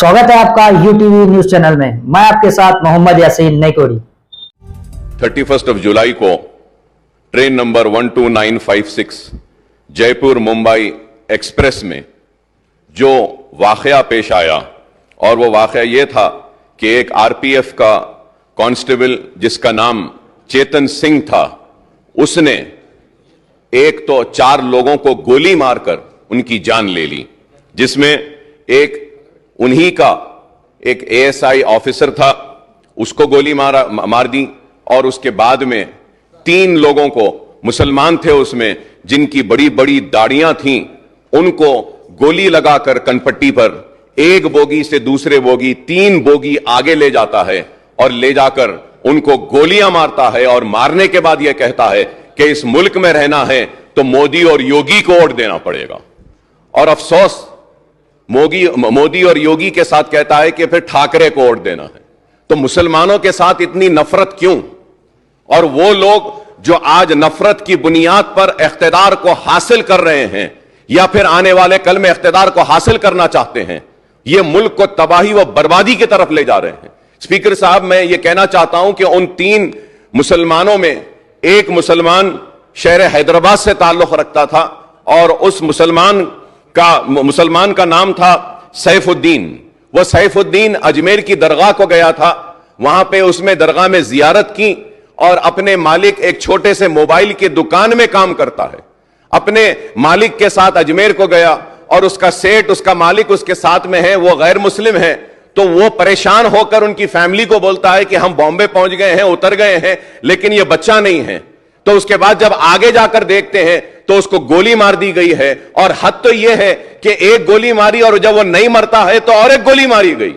स्वागत है आपका यूटीवी न्यूज चैनल में। मैं आपके साथ मोहम्मद यासीन नईकोड़ी। 31 जुलाई को train number 12956 Jaipur Mumbai express में जो वाकया पेश आया, और वो वाकया ये था कि एक आरपीएफ का कांस्टेबल जिसका नाम चेतन सिंह था, उसने एक तो 4 लोगों को गोली मारकर उनकी जान ले ली, जिसमें एक उन्हीं का एक एएसआई ऑफिसर था, उसको गोली मार दी। और उसके बाद में 3 लोगों को, मुसलमान थे उसमें, जिनकी बड़ी बड़ी दाढ़ियां थीं, उनको गोली लगाकर कनपट्टी पर एक बोगी से दूसरे बोगी 3 बोगी आगे ले जाता है और ले जाकर उनको गोलियां मारता है, और मारने के बाद यह कहता है कि इस मुल्क में रहना है तो मोदी और योगी को वोट देना पड़ेगा। और अफसोस मोदी और योगी के साथ कहता है कि फिर ठाकरे को वोट देना है। तो मुसलमानों के साथ इतनी नफरत क्यों? और वो लोग जो आज नफरत की बुनियाद पर इख्तिदार को हासिल कर रहे हैं, या फिर आने वाले कल में इख्तिदार को हासिल करना चाहते हैं, ये मुल्क को तबाही व बर्बादी की तरफ ले जा रहे हैं। स्पीकर साहब, मैं ये कहना चाहता हूं कि उन 3 मुसलमानों में एक मुसलमान शहर हैदराबाद से ताल्लुक रखता था, और उस मुसलमान का नाम था सैफुद्दीन। वो सैफुद्दीन अजमेर की दरगाह को गया था, वहां पे उसमें दरगाह में जियारत की, और अपने मालिक, एक छोटे से मोबाइल की दुकान में काम करता है, अपने मालिक के साथ अजमेर को गया, और उसका सेठ, उसका मालिक उसके साथ में है, वो गैर मुस्लिम है। तो वो परेशान होकर उनकी फैमिली को बोलता है कि हम बॉम्बे पहुंच गए हैं, उतर गए हैं, लेकिन ये बच्चा नहीं है। तो उसके बाद जब आगे जाकर देखते हैं तो उसको गोली मार दी गई है, और हद तो यह है कि एक गोली मारी और जब वो नहीं मरता है तो और एक गोली मारी गई।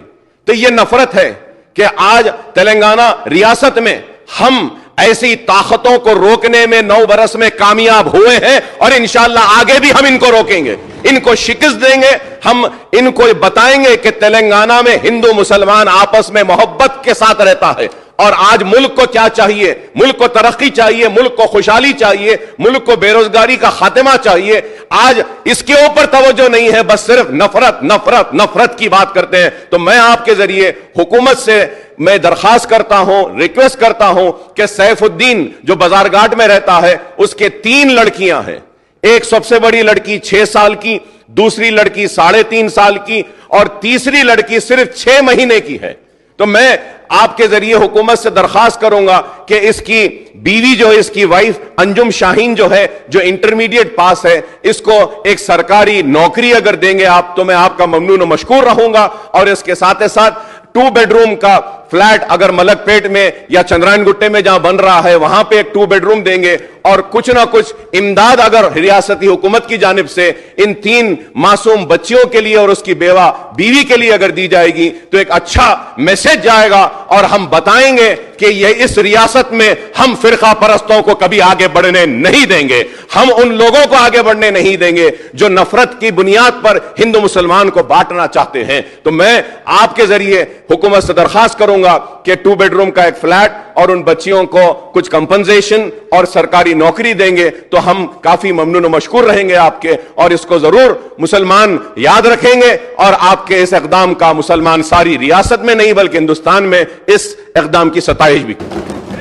तो यह नफरत है कि आज तेलंगाना रियासत में हम ऐसी ताकतों को रोकने में 9 बरस में कामयाब हुए हैं, और इंशाअल्लाह आगे भी हम इनको रोकेंगे, इनको शिकस्त देंगे। हम इनको बताएंगे कि तेलंगाना में हिंदू मुसलमान आपस में मोहब्बत के साथ रहता है। और आज मुल्क को क्या चाहिए? मुल्क को तरक्की चाहिए, मुल्क को खुशहाली चाहिए, मुल्क को बेरोजगारी का खात्मा चाहिए। आज इसके ऊपर तवज्जो नहीं है, बस सिर्फ नफरत नफरत नफरत की बात करते हैं। तो मैं आपके जरिए हुकूमत से मैं दरखास्त करता हूं, रिक्वेस्ट करता हूं कि सैफुद्दीन जो बाजारघाट में रहता है, उसके 3 लड़कियां हैं। एक सबसे बड़ी लड़की 6 साल की, दूसरी लड़की 3.5 साल की, और तीसरी लड़की सिर्फ 6 महीने की है। तो मैं आपके जरिए हुकूमत से दरखास्त करूंगा कि इसकी बीवी जो है, इसकी वाइफ अंजुम शाहीन जो है, जो इंटरमीडिएट पास है, इसको एक सरकारी नौकरी अगर देंगे आप, तो मैं आपका ममनून व मशकूर रहूंगा। और इसके साथ ही साथ 2 बेडरूम का फ्लैट अगर मलकपेट में या चंद्रायन गुट्टे में जहां बन रहा है, वहां पे एक 2 बेडरूम देंगे, और कुछ ना कुछ इमदाद अगर रियासती हुकूमत की जानिब से इन 3 मासूम बच्चियों के लिए और उसकी बीवी के लिए अगर दी जाएगी, तो एक अच्छा मैसेज जाएगा, और हम बताएंगे कि ये इस रियासत में हम फिरका परस्तों को कभी आगे बढ़ने नहीं देंगे। हम उन लोगों को आगे बढ़ने नहीं देंगे जो नफरत की बुनियाद पर हिंदू मुसलमान को बांटना चाहते हैं। तो मैं आपके जरिए हुकूमत से दरखास्त करूंगा कि 2 बेडरूम का एक फ्लैट और उन बच्चियों को कुछ कंपनसेशन और सरकारी नौकरी देंगे, तो हम काफी ममनून व मशकूर रहेंगे आपके, और इसको जरूर मुसलमान याद रखेंगे। और आपके इस इक़दाम का मुसलमान सारी रियासत में नहीं बल्कि हिंदुस्तान में इस इक़दाम की सताइश भी।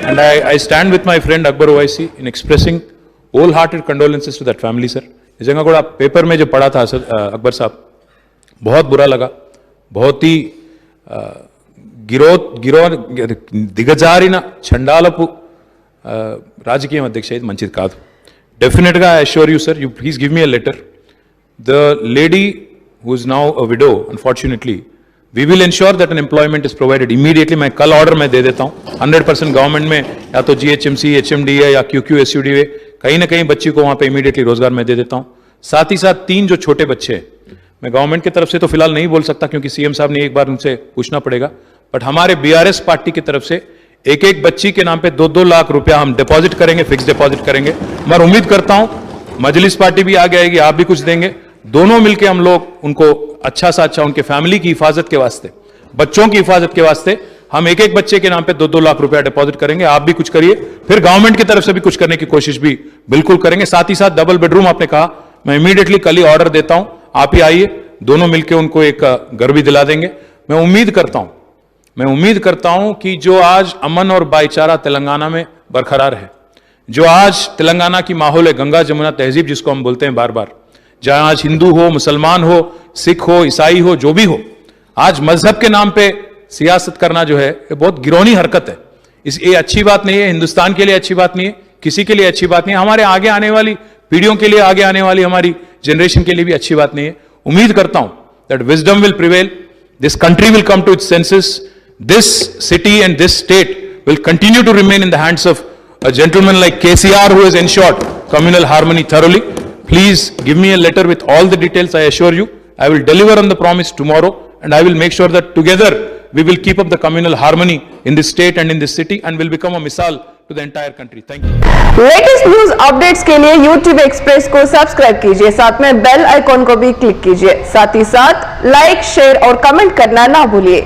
And I stand with my friend Akbar Owaisi in expressing wholehearted condolences to that family, sir. इस जगह को पेपर में जो पढ़ा था अकबर साहब, बहुत बुरा लगा। बहुत ही దిగజారిన చండాలపు రాజకీయం అధ్యక్ష, ఇది మంచిది కాదు. డెఫినెట్గా I assure you sir, you please give me a letter. The lady who is now a widow, unfortunately we will ensure that an employment is provided immediately. मैं कल ऑर्डर में दे देता हूं 100% गवर्नमेंट में, या तो जीएचएमसी, एचएमडीए या क्यूक्यूएसयूडीए, कहीं ना कहीं बच्ची को वहां पे इमीडिएटली रोजगार में दे देता हूं. साथ ही साथ 3 जो छोटे बच्चे हैं, मैं गवर्नमेंट की तरफ से तो फिलहाल नहीं बोल सकता क्योंकि सीएम साहब ने एक बार उनसे पूछना पड़ेगा, बट हमारे बीआरएस पार्टी की तरफ से एक बच्ची के नाम पे 2-2 लाख रुपया हम डिपॉजिट करेंगे, फिक्स डिपॉजिट करेंगे. मैं उम्मीद करता हूं मजलिस पार्टी भी आगे आएगी, आप भी कुछ देंगे. दोनों मिलकर हम लोग उनको अच्छा सा अच्छा, उनके फैमिली की हिफाजत के वास्ते, बच्चों की हिफाजत के वास्ते हम एक बच्चे के नाम पे 2-2 लाख रुपया डिपॉजिट करेंगे. आप भी कुछ करिए, फिर गवर्नमेंट की तरफ से भी कुछ करने की कोशिश भी बिल्कुल करेंगे. साथ ही साथ डबल बेडरूम आपने कहा, मैं इमीडिएटली कल ही ऑर्डर देता हूं, आप ही आइए, दोनों मिलकर उनको एक घर भी दिला देंगे. मैं उम्मीद करता हूं कि जो आज अमन और भाईचारा तेलंगाना में बरकरार है, जो आज तेलंगाना की माहौल है, गंगा जमुना तहजीब जिसको हम बोलते हैं बार बार, जहां आज हिंदू हो, मुसलमान हो, सिख हो, ईसाई हो, जो भी हो, आज मजहब के नाम पे सियासत करना जो है ये बहुत गिरौनी हरकत है। ये अच्छी बात नहीं है, हिंदुस्तान के लिए अच्छी बात नहीं है, किसी के लिए अच्छी बात नहीं है, हमारे आगे आने वाली पीढ़ियों के लिए, आगे आने वाली हमारी जनरेशन के लिए भी अच्छी बात नहीं है। उम्मीद करता हूं that wisdom will prevail, this country will come to its senses, this city and this state will continue to remain in the hands of a gentleman like KCR who has ensured communal harmony thoroughly. Please give me a letter with all the details. I assure you, I will deliver on the promise tomorrow, and I will make sure that together we will keep up the communal harmony in this state and in this city, and will become a misal to the entire country. Thank you. Latest news updates के लिए YouTube express को subscribe कीजिए, साथ में bell icon को भी click कीजिए, साथ ही साथ लाइक, शेयर और कमेंट करना ना भूलिए।